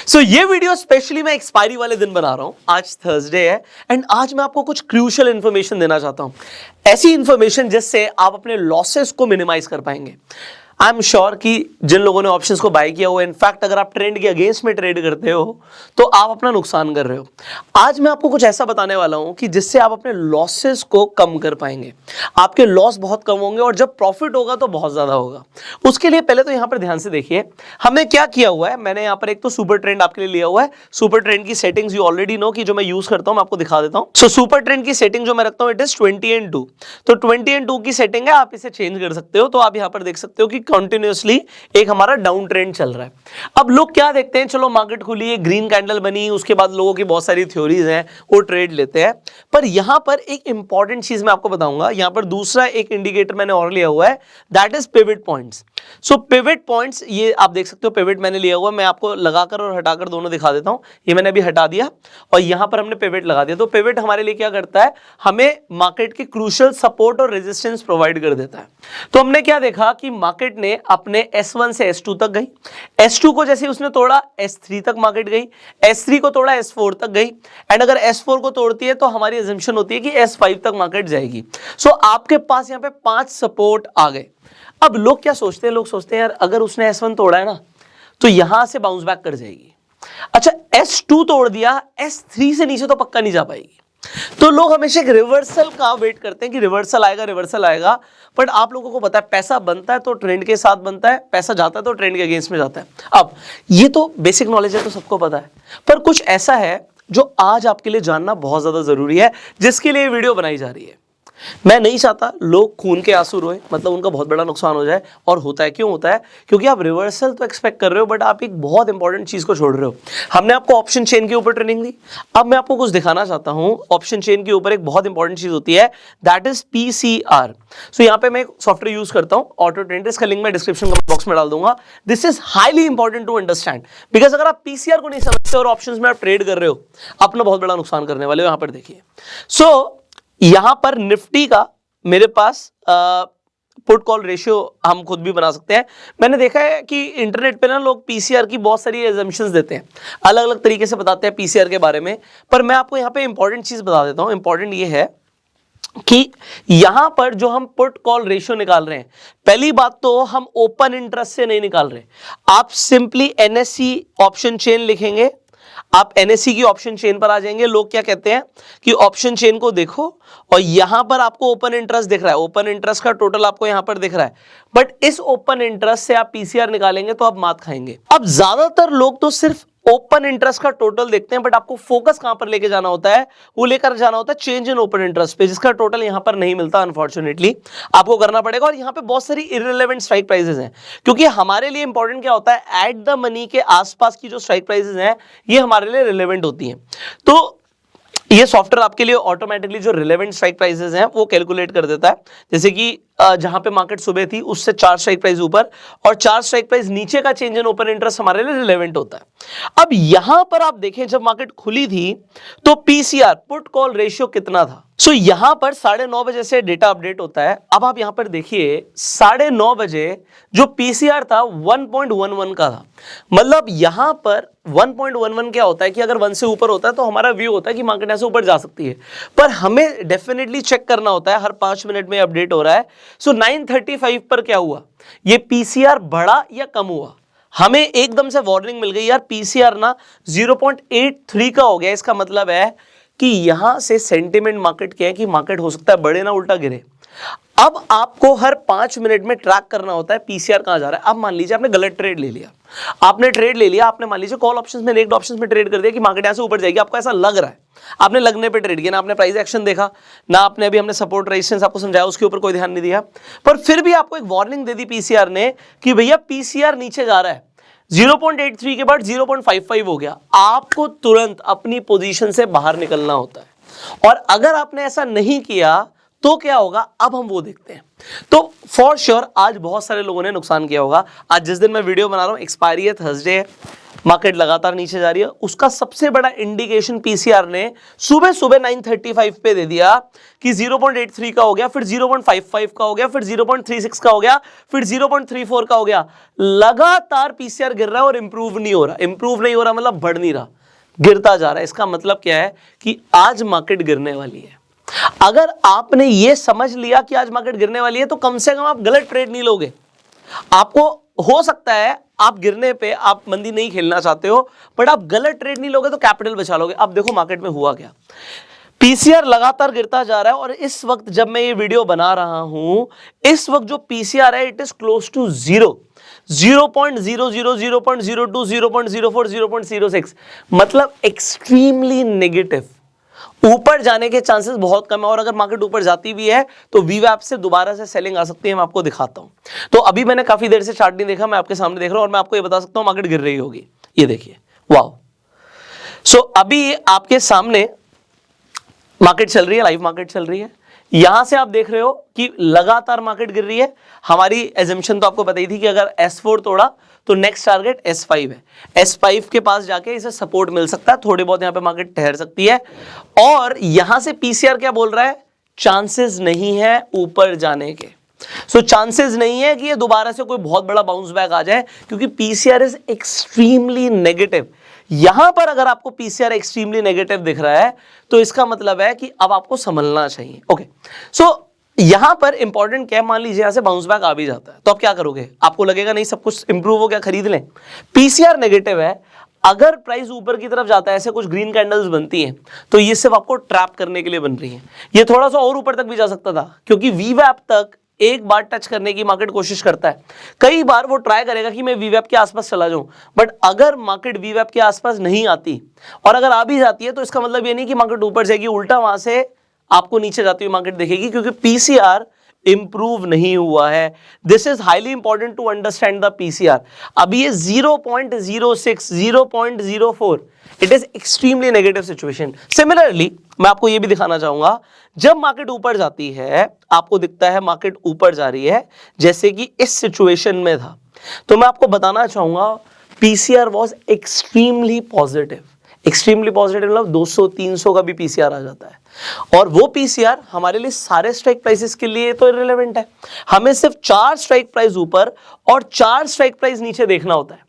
सो ये video specially मैं expiry वाले दिन बना रहा हूं। आज थर्सडे है एंड आज मैं आपको कुछ क्रूशियल इंफॉर्मेशन देना चाहता हूं, ऐसी इंफॉर्मेशन जिससे आप अपने लॉसेस को मिनिमाइज कर पाएंगे। आई एम श्योर कि जिन लोगों ने ऑप्शंस को बाय किया हुआ है, इनफैक्ट अगर आप ट्रेंड के अगेंस्ट में ट्रेड करते हो तो आप अपना नुकसान कर रहे हो। आज मैं आपको कुछ ऐसा बताने वाला हूं कि जिससे आप अपने लॉसेस को कम कर पाएंगे। आपके लॉस बहुत कम होंगे और जब प्रॉफिट होगा तो बहुत ज्यादा होगा। उसके लिए पहले तो यहां पर ध्यान से देखिए हमने क्या किया हुआ है। मैंने यहां पर एक तो सुपर ट्रेंड आपके लिए लिया हुआ है। सुपर ट्रेंड की सेटिंग्स यू ऑलरेडी नो कि जो मैं यूज करता हूं, मैं आपको दिखा देता हूं। सो सुपर ट्रेंड की सेटिंग जो मैं रखता हूं इट इज 20:2। तो 20:2 की सेटिंग है, आप इसे चेंज कर सकते हो। तो आप यहां पर देख सकते हो कि कंटिन्यूअसली एक हमारा डाउन ट्रेंड चल रहा है। अब लोग क्या देखते हैं, चलो मार्केट खुली है, ग्रीन कैंडल बनी, उसके बाद लोगों की बहुत सारी थ्योरीज हैं, वो ट्रेड लेते हैं। पर यहां पर एक इंपॉर्टेंट चीज मैं आपको बताऊंगा। यहां पर दूसरा एक इंडिकेटर मैंने और लिया हुआ है, that is pivot points. So pivot points ये आप देख सकते हो, पिवट मैंने लिया हुआ है। मैं आपको लगाकर और हटाकर दोनों दिखा देता हूं। ये मैंने अभी हटा दिया और यहां पर हमने पिवट लगा दिया। तो पिवट हमारे लिए क्या करता है, हमें मार्केट के क्रूशियल सपोर्ट और रेजिस्टेंस प्रोवाइड कर देता है। तो हमने क्या देखा कि मार्केट ने अपने S1 से S2 तक गई, S2 को जैसे उसने तोड़ा S3 तक मार्केट गई, S3 को तोड़ा S4 तक गई एंड अगर S4 को तोड़ती है तो हमारी अजम्पशन होती है कि S5 तक मार्केट जाएगी। सो आपके पास यहां पे 5 सपोर्ट आ गए। अब लोग क्या सोचते हैं, लोग सोचते हैं यार अगर उसने S1 तोड़ा है ना तो यहां से बाउंस बैक कर जाएगी। अच्छा S2 तोड़ दिया, S3 से नीचे तो पक्का नहीं जा पाएगी। तो लोग हमेशा एक रिवर्सल का वेट करते हैं कि रिवर्सल आएगा, रिवर्सल आएगा। बट आप लोगों को पता है पैसा बनता है तो ट्रेंड के साथ बनता है, पैसा जाता है तो ट्रेंड के अगेंस्ट में जाता है। अब ये तो बेसिक नॉलेज है, तो सबको पता है। पर कुछ ऐसा है जो आज आपके लिए जानना बहुत ज्यादा जरूरी है, जिसके लिए वीडियो बनाई जा रही है। मैं नहीं चाहता लोग खून के आंसू रोए, मतलब उनका बहुत बड़ा नुकसान हो जाए। और होता है, क्यों होता है? क्योंकि आप रिवर्सल तो एक्सपेक्ट कर रहे हो बट आप एक बहुत इंपॉर्टेंट चीज को छोड़ रहे हो। हमने आपको ऑप्शन चेन के ऊपर ट्रेनिंग दी, अब मैं आपको कुछ दिखाना चाहता हूं। ऑप्शन चेन के ऊपर एक बहुत इंपॉर्टेंट चीज होती है, दैट इज PCR। सो यहां पे मैं एक सॉफ्टवेयर यूज करता हूं, ऑटो ट्रेंड, इसका लिंक मैं डिस्क्रिप्शन बॉक्स में डाल दूंगा। This is highly important to understand, because अगर आप PCR को नहीं समझते और ऑप्शंस में आप ट्रेड कर रहे हो, अपना बहुत बड़ा नुकसान करने वाले हो। यहां पर देखिए, सो यहां पर निफ्टी का मेरे पास पुट कॉल रेशियो हम खुद भी बना सकते हैं। मैंने देखा है कि इंटरनेट पे ना लोग PCR की बहुत सारी एजम्पशंस देते हैं, अलग अलग तरीके से बताते हैं PCR के बारे में। पर मैं आपको यहाँ पे इंपॉर्टेंट चीज बता देता हूँ। इंपॉर्टेंट ये है कि यहां पर जो हम पुट कॉल रेशियो निकाल रहे हैं, पहली बात तो हम ओपन इंटरेस्ट से नहीं निकाल रहे। आप सिंपली NSE ऑप्शन चेन लिखेंगे, आप NSE की ऑप्शन चेन पर आ जाएंगे। लोग क्या कहते हैं कि ऑप्शन चेन को देखो और यहां पर आपको ओपन इंटरेस्ट दिख रहा है, ओपन इंटरेस्ट का टोटल आपको यहां पर दिख रहा है, बट इस ओपन इंटरेस्ट से आप PCR निकालेंगे तो आप मात खाएंगे। अब ज्यादातर लोग तो सिर्फ ओपन इंटरेस्ट का टोटल देखते हैं, बट आपको फोकस कहां पर लेके जाना होता है, वो लेकर जाना होता है चेंज इन ओपन इंटरेस्ट पे, जिसका टोटल यहां पर नहीं मिलता अनफॉर्चुनेटली, आपको करना पड़ेगा। और यहां पे बहुत सारी इररिलेवेंट स्ट्राइक प्राइसेस हैं, क्योंकि हमारे लिए इंपॉर्टेंट क्या होता है, एट द मनी के आसपास की जो स्ट्राइक प्राइसेस हैं ये हमारे लिए रिलेवेंट होती हैं। तो ये सॉफ्टवेयर आपके लिए ऑटोमेटिकली जो रिलेवेंट स्ट्राइक प्राइसेस हैं वो कैलकुलेट कर देता है। जैसे कि जहां पे मार्केट सुबह थी उससे 4 स्ट्राइक प्राइस ऊपर और 4 स्ट्राइक प्राइस नीचे का चेंज इन ओपन इंटरेस्ट हमारे लिए रिलेवेंट होता है। अब यहां पर आप देखें, जब मार्केट खुली थी तो PCR पुट कॉल रेशियो कितना था। सो यहां पर 9:30 बजे से डेटा अपडेट होता है। अब आप यहां पर देखिए 9:30 बजे जो PCR था 1.11 का था। मतलब यहां पर 1.11 क्या होता है कि अगर 1 से ऊपर होता है तो हमारा व्यू होता है कि मार्केट ऐसे ऊपर जा सकती है, पर हमें डेफिनेटली चेक करना होता है, हर 5 मिनट में अपडेट हो रहा है। सो 9:35 पर क्या हुआ, ये PCR बढ़ा या कम हुआ, हमें एकदम से वार्निंग मिल गई, यार PCR ना 0.83 का हो गया। इसका मतलब है कि यहां से सेंटिमेंट मार्केट क्या है कि मार्केट हो सकता है बढ़े ना उल्टा गिरे। अब आपको हर 5 मिनट में ट्रैक करना होता है PCR कहां जा रहा है। अब मान लीजिए आपने गलत ट्रेड ले लिया, आपने मान लीजिए कॉल ऑप्शंस में, लेग ऑप्शंस में ट्रेड कर दिया कि मार्केट यहां से ऊपर जाएगी, आपको ऐसा लग रहा है, आपने लगने पे ट्रेड किया, ना आपने प्राइस एक्शन देखा, ना आपने अभी हमने सपोर्ट रेजिस्टेंस आपको समझाया उसके ऊपर कोई ध्यान नहीं दिया, पर फिर भी आपको एक वार्निंग दे दी PCR ने कि भैया PCR नीचे जा रहा है, 0.83 के बाद 0.55 हो गया। आपको तुरंत अपनी पोजीशन से बाहर निकलना होता है। और अगर आपने ऐसा नहीं किया तो क्या होगा, अब हम वो देखते हैं। तो फॉर श्योर आज बहुत सारे लोगों ने नुकसान किया होगा। आज जिस दिन मैं वीडियो बना रहा हूं एक्सपायरी है, थर्सडे है, मार्केट लगातार नीचे जा रही है, उसका सबसे बड़ा इंडिकेशन पीसीआर ने सुबह सुबह 9:35 पे दे दिया कि 0.83 का हो गया, फिर 0.55 का हो गया, फिर 0.36 का हो गया, फिर 0.34 का हो गया। लगातार पीसीआर गिर रहा है और इंप्रूव नहीं हो रहा। इंप्रूव नहीं हो रहा मतलब बढ़ नहीं रहा, गिरता जा रहा है। इसका मतलब क्या है कि आज मार्केट गिरने वाली है। अगर आपने यह समझ लिया कि आज मार्केट गिरने वाली है तो कम से कम आप गलत ट्रेड नहीं लोगे। आपको हो सकता है आप गिरने पे आप मंदी नहीं खेलना चाहते हो, बट आप गलत ट्रेड नहीं लोगे तो कैपिटल बचा लोगे। अब देखो मार्केट में हुआ क्या, पीसीआर लगातार गिरता जा रहा है और इस वक्त जब मैं ये वीडियो बना रहा हूं, इस वक्त जो पीसीआर है इट इज क्लोज टू 0.00, 0.02, 0.04, 0.06, मतलब एक्सट्रीमली नेगेटिव। ऊपर जाने के चांसेस बहुत कम है और अगर मार्केट ऊपर जाती भी है तो वीवैप से दोबारा से सेलिंग आ सकती है। मैं आपको दिखाता हूं। तो अभी मैंने काफी देर से चार्ट नहीं देखा, मैं आपके सामने देख रहा हूं और मैं आपको ये बता सकता हूं मार्केट गिर रही होगी। ये देखिए, वाओ। सो अभी आपके सामने मार्केट चल रही है, लाइव मार्केट चल रही है। यहां से आप देख रहे हो कि लगातार मार्केट गिर रही है। हमारी एजम्पशन तो आपको पता ही थी कि अगर S4 तोड़ा तो नेक्स्ट टारगेट S5 है। S5 के पास जाके इसे सपोर्ट मिल सकता है, थोड़ी बहुत यहां पे मार्केट ठहर सकती है। और यहां से पीसीआर क्या बोल रहा है, चांसेस नहीं है ऊपर जाने के। सो चांसेस नहीं है कि ये दोबारा से कोई बहुत बड़ा बाउंस बैक आ जाए, क्योंकि पीसीआर इज एक्सट्रीमली नेगेटिव। यहां पर अगर आपको पीसीआर एक्सट्रीमली नेगेटिव दिख रहा है तो इसका मतलब है कि अब आपको संभलना चाहिए। ओके, सो यहां पर इंपॉर्टेंट क्या है, मान लीजिए यहां से बाउंस बैक आ भी जाता है तो आप क्या करोगे, आपको लगेगा नहीं सब कुछ इंप्रूव हो गया, खरीद लें। पीसीआर नेगेटिव है, अगर प्राइस ऊपर की तरफ जाता है, ऐसे कुछ ग्रीन कैंडल्स बनती हैं तो ये सिर्फ आपको ट्रैप करने के लिए बन रही है। ये थोड़ा सा और ऊपर तक भी जा सकता था, क्योंकि वीवैप तक एक बार टच करने की मार्केट कोशिश करता है। कई बार वो ट्राई करेगा कि मैं वीवैप के आसपास चला जाऊं, बट अगर मार्केट वीवैप के आसपास नहीं आती और अगर आ भी जाती है तो इसका मतलब ये नहीं कि मार्केट ऊपर जाएगी, उल्टा वहां से आपको नीचे जाती हुई मार्केट दिखेगी, क्योंकि पीसीआर इंप्रूव नहीं हुआ है। This is highly important to understand the PCR. अभी ये 0.06, 0.04, it is extremely negative situation. Similarly मैं आपको ये भी दिखाना चाहूंगा, जब मार्केट ऊपर जाती है आपको दिखता है मार्केट ऊपर जा रही है, जैसे कि इस सिचुएशन में था, तो मैं आपको बताना चाहूंगा PCR was extremely positive. Extremely positive मतलब 200-300 का भी पीसीआर आ जाता है, और वो पीसीआर हमारे लिए सारे स्ट्राइक प्राइसेस के लिए तो इररिलेवेंट है। हमें सिर्फ 4 स्ट्राइक प्राइस ऊपर और 4 स्ट्राइक प्राइस नीचे देखना होता है,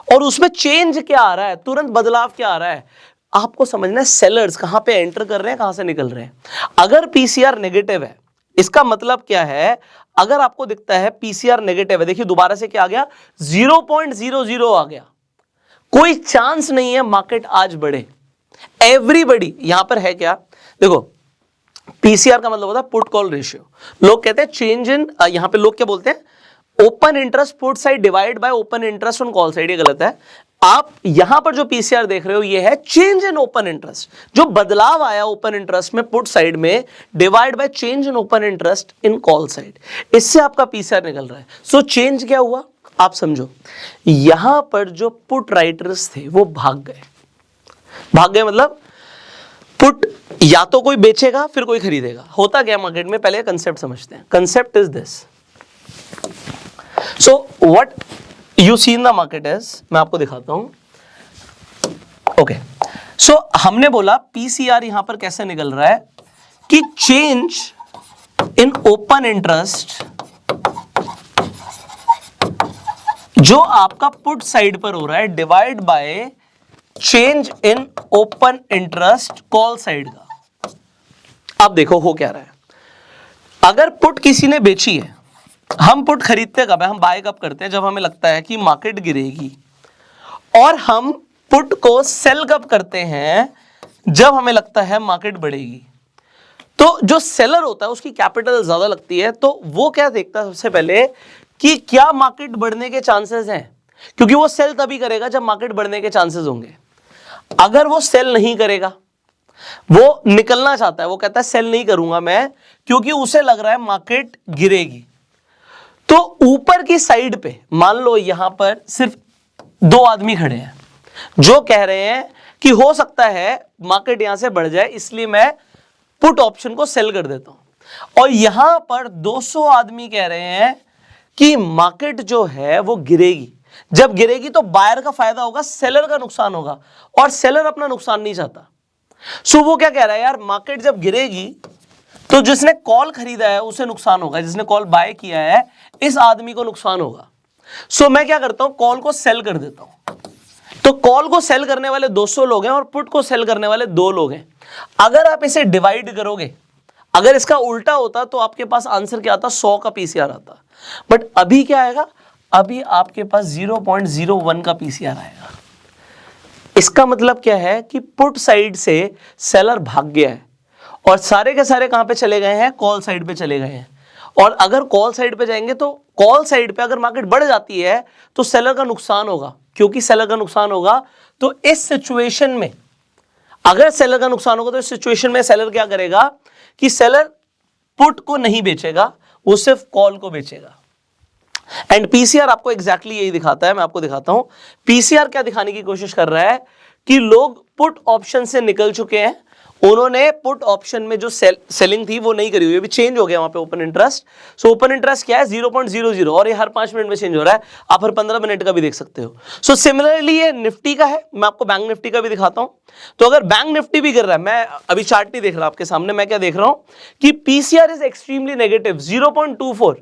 और उसमें चेंज क्या आ रहा है, तुरंत बदलाव क्या आ रहा है, आपको समझना है। सेलर्स कहां पे एंटर कर रहे हैं, कहां से निकल रहे हैं। अगर पीसीआर नेगेटिव है, इसका मतलब क्या है, अगर आपको दिखता है पीसीआर नेगेटिव है, देखिए दोबारा से क्या आ गया, 0.00 आ गया, कोई चांस नहीं है मार्केट आज बढ़े। एवरीबडी यहां पर है क्या, देखो पीसीआर का मतलब होता है पुट कॉल रेशियो। लोग कहते हैं चेंज इन, यहां पे लोग क्या बोलते हैं, open interest put side divide by open interest on call side. ये गलत है। आप यहां पर जो पीसीआर देख रहे हो ये है चेंज इन ओपन इंटरेस्ट, जो बदलाव आया ओपन इंटरेस्ट में पुट साइड में, divide by change in open interest in call side, इससे आपका पीसीआर निकल रहा है। सो चेंज क्या हुआ आप समझो, यहां पर जो पुट राइटर्स थे वो भाग गए। भाग गए मतलब पुट या तो कोई बेचेगा फिर कोई खरीदेगा। होता क्या मार्केट में, पहले कंसेप्ट समझते हैं। Concept is this, so what you see in the market is, मैं आपको दिखाता हूं। ओके, सो हमने बोला पीसीआर यहां पर कैसे निकल रहा है कि चेंज इन ओपन इंटरेस्ट जो आपका पुट साइड पर हो रहा है, divide by change in open interest call side का। अब देखो हो क्या रहा है, अगर पुट किसी ने बेची है, हम पुट खरीदते कब है, हम बाय कब करते हैं, जब हमें लगता है कि मार्केट गिरेगी, और हम पुट को सेल कब करते हैं, जब हमें लगता है मार्केट बढ़ेगी। तो जो सेलर होता है उसकी कैपिटल ज्यादा लगती है, तो वो क्या देखता है सबसे पहले कि क्या मार्केट बढ़ने के चांसेस हैं, क्योंकि वो सेल तभी करेगा जब मार्केट बढ़ने के चांसेस होंगे। अगर वो सेल नहीं करेगा, वो निकलना चाहता है, वो कहता है सेल नहीं करूंगा मैं, क्योंकि उसे लग रहा है मार्केट गिरेगी, तो ऊपर की साइड पे मान लो यहां पर सिर्फ 2 आदमी खड़े हैं जो कह रहे हैं कि हो सकता है मार्केट यहां से बढ़ जाए, इसलिए मैं पुट ऑप्शन को सेल कर देता हूं, और यहां पर 200 आदमी कह रहे हैं कि मार्केट जो है वो गिरेगी। जब गिरेगी तो बायर का फायदा होगा, सेलर का नुकसान होगा, और सेलर अपना नुकसान नहीं चाहता। सो वो क्या कह रहा है यार, मार्केट जब गिरेगी तो जिसने कॉल खरीदा है उसे नुकसान होगा, जिसने कॉल बाय किया है इस आदमी को नुकसान होगा। सो मैं क्या करता हूं, कॉल को सेल कर देता हूं। तो कॉल को सेल करने वाले 200 लोग हैं और पुट को सेल करने वाले 2 लोग हैं। अगर आप इसे डिवाइड करोगे, अगर इसका उल्टा होता तो आपके पास आंसर क्या आता, 100 का पीसीआर आता। बट अभी क्या आएगा, अभी आपके पास 0.01 का पीसीआर आएगा। इसका मतलब क्या है कि पुट साइड से सेलर भाग गया है और सारे के सारे कहां पे चले गए हैं, कॉल साइड पे चले गए हैं। और अगर कॉल साइड पे जाएंगे तो कॉल साइड पे अगर मार्केट बढ़ जाती है तो सेलर का नुकसान होगा। क्योंकि सेलर का नुकसान होगा तो इस सिचुएशन में, अगर सेलर का नुकसान होगा तो इस सिचुएशन में सेलर क्या करेगा कि सेलर पुट को नहीं बेचेगा, वो सिर्फ कॉल को बेचेगा। एंड पीसीआर आपको एग्जैक्टली यही दिखाता है। मैं आपको दिखाता हूं पीसीआर क्या दिखाने की कोशिश कर रहा है कि लोग पुट ऑप्शन से निकल चुके हैं, उन्होंने पुट ऑप्शन में जो सेलिंग थी वो नहीं करी हुई, अभी चेंज हो गया वहां पे open interest. So open interest क्या है, 0.00, और ये हर 5 मिनट में चेंज हो रहा है, आप हर 15 मिनट का भी देख सकते हो। सो सिमिलरली ये निफ्टी का है, मैं आपको बैंक निफ्टी का भी दिखाता हूं। तो अगर बैंक निफ्टी भी गिर रहा है, मैं अभी चार्ट नहीं देख रहा आपके सामने, मैं क्या देख रहा हूं कि पीसीआर इज एक्सट्रीमली नेगेटिव, 0.24।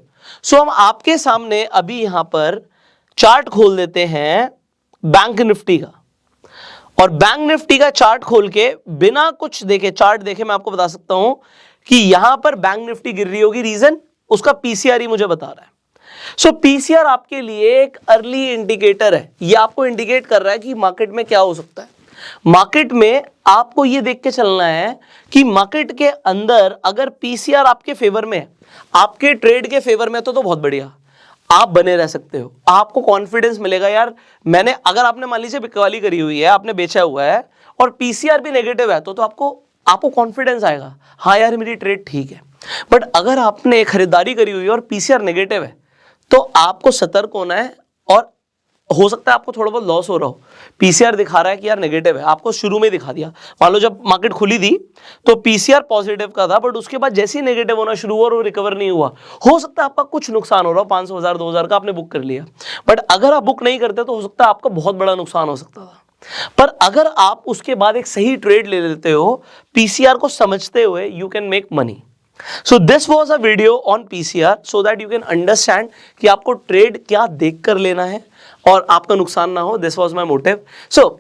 सो हम आपके सामने अभी यहां पर चार्ट खोल देते हैं बैंक निफ्टी का, और बैंक निफ्टी का चार्ट खोल के बिना कुछ देखे, चार्ट देखे, मैं आपको बता सकता हूं कि यहां पर बैंक निफ्टी गिर रही होगी। रीजन उसका पीसीआर ही मुझे बता रहा है। सो पीसीआर आपके लिए एक अर्ली इंडिकेटर है, ये आपको इंडिकेट कर रहा है कि मार्केट में क्या हो सकता है। मार्केट में आपको ये देख के चलना है कि मार्केट के अंदर अगर पीसीआर आपके फेवर में है, आपके ट्रेड के फेवर में, तो बहुत बढ़िया, आप बने रह सकते हो, आपको कॉन्फिडेंस मिलेगा। यार मैंने, अगर आपने मान लीजिए बिकवाली करी हुई है, आपने बेचा हुआ है और पीसीआर भी नेगेटिव है, तो आपको कॉन्फिडेंस आएगा, हाँ यार मेरी ट्रेड ठीक है। बट अगर आपने खरीदारी करी हुई है और पीसीआर नेगेटिव है, तो आपको सतर्क होना है, और हो सकता है आपको थोड़ा बहुत लॉस हो रहा हो। पीसीआर दिखा रहा है कि यार नेगेटिव है, आपको शुरू में दिखा दिया, मान लो जब मार्केट खुली थी तो पीसीआर पॉजिटिव का था, बट उसके बाद जैसे ही नेगेटिव होना शुरू हुआ और वो रिकवर नहीं हुआ, हो सकता है आपका कुछ नुकसान हो रहा हो, 500, 1000, 2000 का आपने बुक कर लिया। बट अगर आप बुक नहीं करते तो हो सकता है आपका बहुत बड़ा नुकसान हो सकता था। पर अगर आप उसके बाद एक सही ट्रेड ले लेते हो पीसीआर को समझते हुए, you can make money. So this was a video on PCR so that you can understand कि आपको ट्रेड क्या देखकर लेना है और आपका नुकसान ना हो। This was my motive. So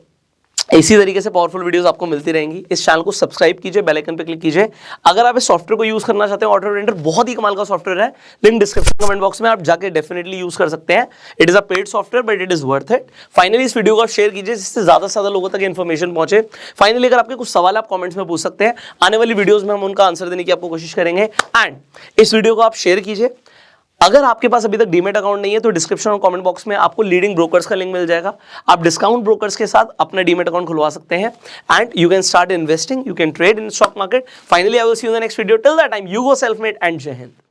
इसी तरीके से पावरफुल वीडियोस आपको मिलती रहेंगी। इस चैनल को सब्सक्राइब कीजिए, बेल आइकन पे क्लिक कीजिए। अगर आप इस सॉफ्टवेयर को यूज करना चाहते हैं, ऑटो ट्रेडर बहुत ही कमाल का सॉफ्टवेयर है, लिंक डिस्क्रिप्शन कमेंट बॉक्स में, आप जाके डेफिनेटली यूज कर सकते हैं। It is a paid software but it is worth it. Finally इस वीडियो को आप शेयर कीजिए जिससे ज्यादा से ज्यादा लोगों तक इन्फॉर्मेशन पहुंचे। फाइनली अगर आपके कुछ सवाल आप कमेंट्स में पूछ सकते हैं, आने वाली वीडियोज में हम उनका आंसर देने की आपको कोशिश करेंगे। एंड इस वीडियो को आप शेयर कीजिए। अगर आपके पास अभी तक डीमेट अकाउंट नहीं है तो डिस्क्रिप्शन और कमेंट बॉक्स में आपको लीडिंग ब्रोकर्स का लिंक मिल जाएगा, आप डिस्काउंट ब्रोकर्स के साथ अपना डीमेट अकाउंट खुलवा सकते हैं and you can start investing, you can trade in stock market. Finally I will see you in the next video. Till that time you go self made and जय हिंद।